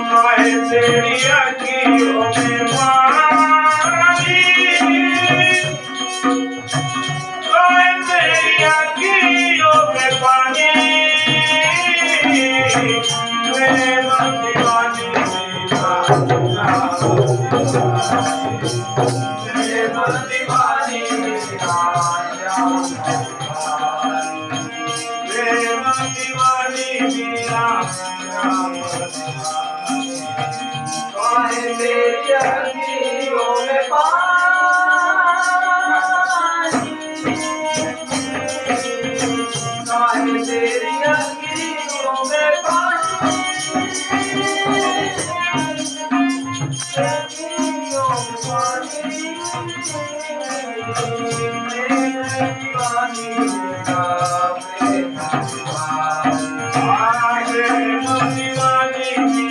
काहे तेरी अखियों में पानी, काहे तेरी अखियों में पानी, प्रेम दीवानी मेरा प्रेम दीवानी मेरा प्रेम दीवानी मेरा काहे तेरी अखियों में पानी, काहे तेरी अखियों में पानी, अखियों में पानी, दीवानी मेरा प्रेम दीवानी मेरा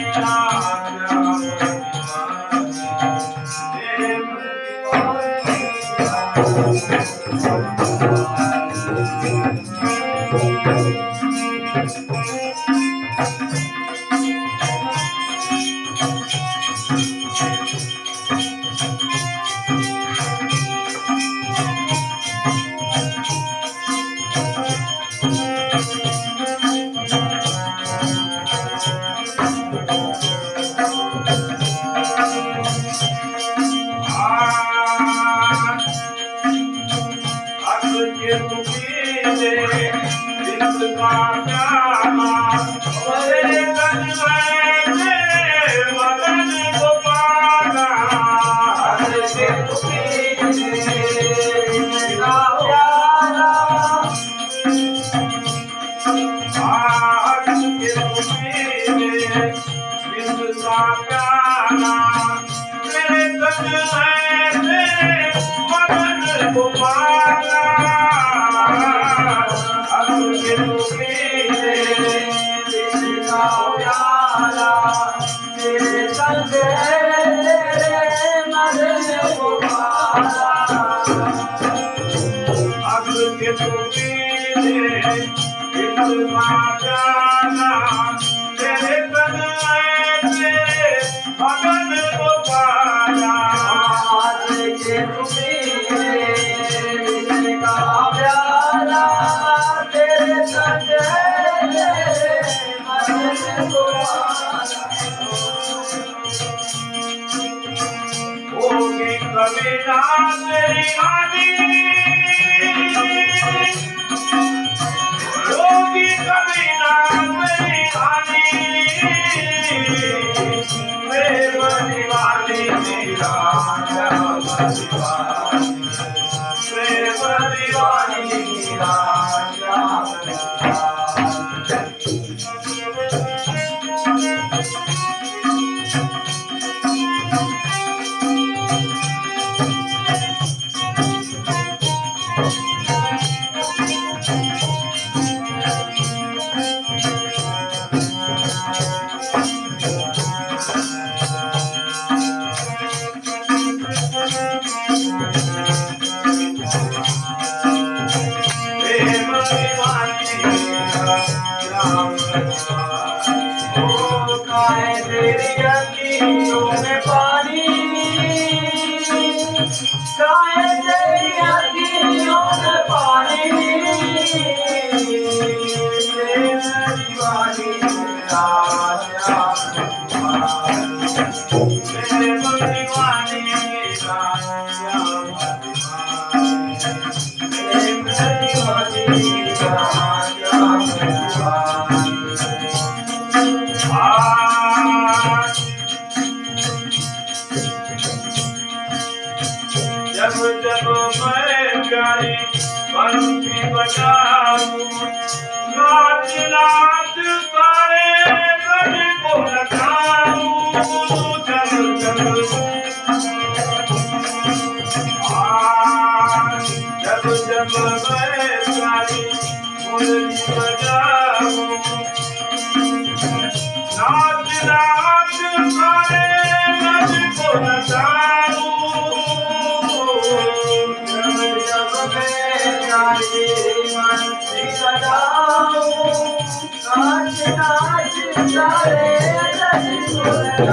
नाच नाच नाच अरे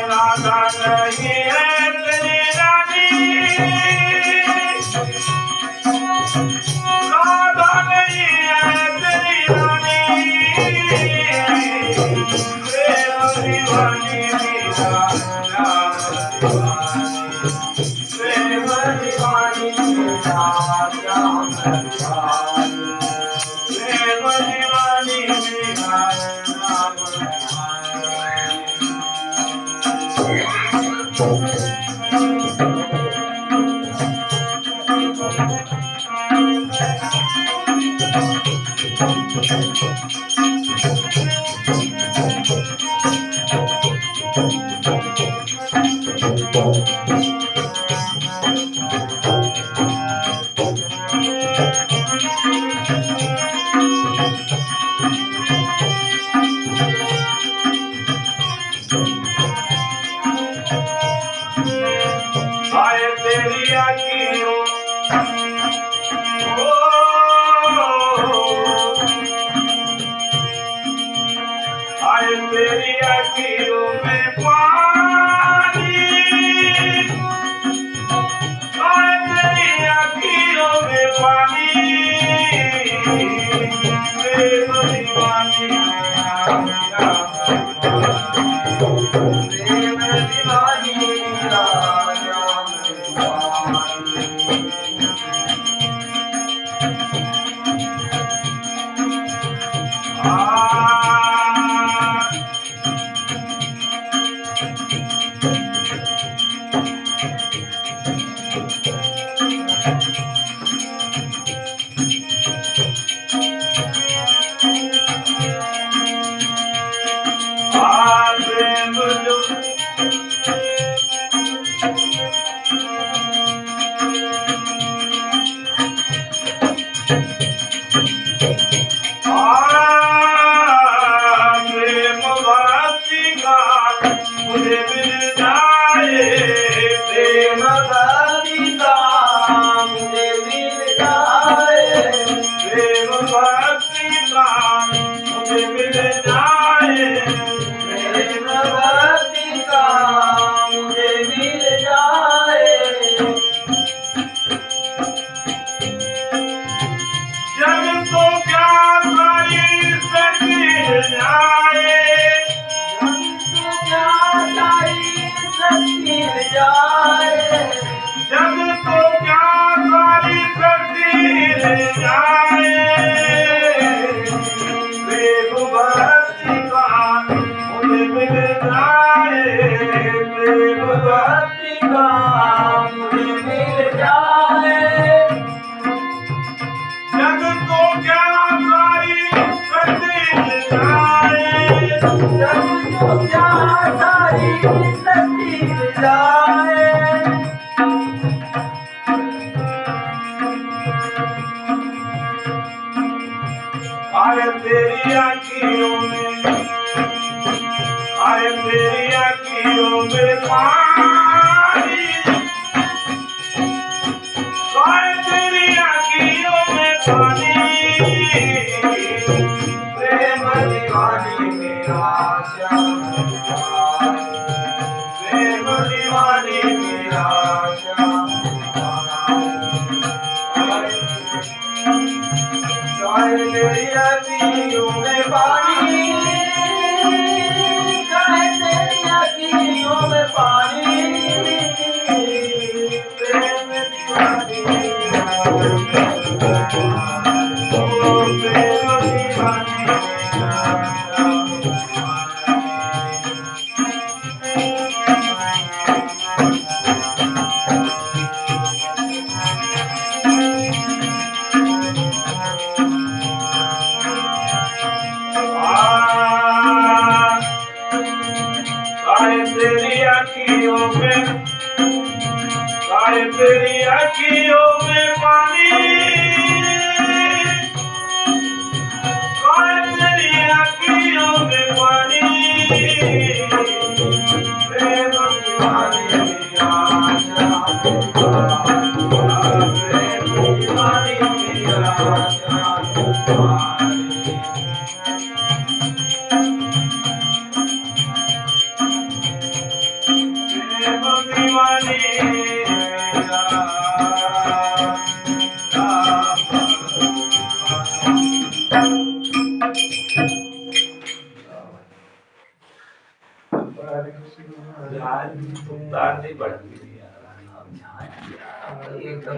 राधा नहीं है तेरी रानी, राधा नहीं है तेरी रानी, प्रेम दीवानी मेरा श्याम दीवानी, प्रेम दीवानी मेरा श्याम दीवानी, प्रेम दीवानी मेरा श्याम आए तेरी आँखियों आए तेरी आँखियों में पानी, आए तेरी आँखियों में पानी, प्रेम दीवानी मेरा प्रेम दीवानी मेरा मुझे मिल जाए, प्रेम भक्ति का मुझे मिल जाए, प्रेम भक्ति का मुझे मिल जाए, प्रेम भक्ति का मुझे मिल जाए। जब तो क्या सारी सच्ची जाए, जब तो क्या सारी शक्ति जाए, प्रेम भक्ति का मुझे मिल जाए, प्रेम भक्ति का मुझे मिल जाए। जब तो क्या सारी शक्ति जाए, जब तो क्या सारी शक्ति जाए। आए तेरी आँखियों में, आए तेरी आँखियों में पानी, आए तेरी आँखियों में पानी, प्रेम दीवानी मेरा श्याम दीवानी, प्रेम दीवानी मेरा श्याम दीवानी, तेरी आँखियों में पानी, तेरी आँखियों में पानी, प्रेम दीवानी खूप ताण नाही पडत. एकदम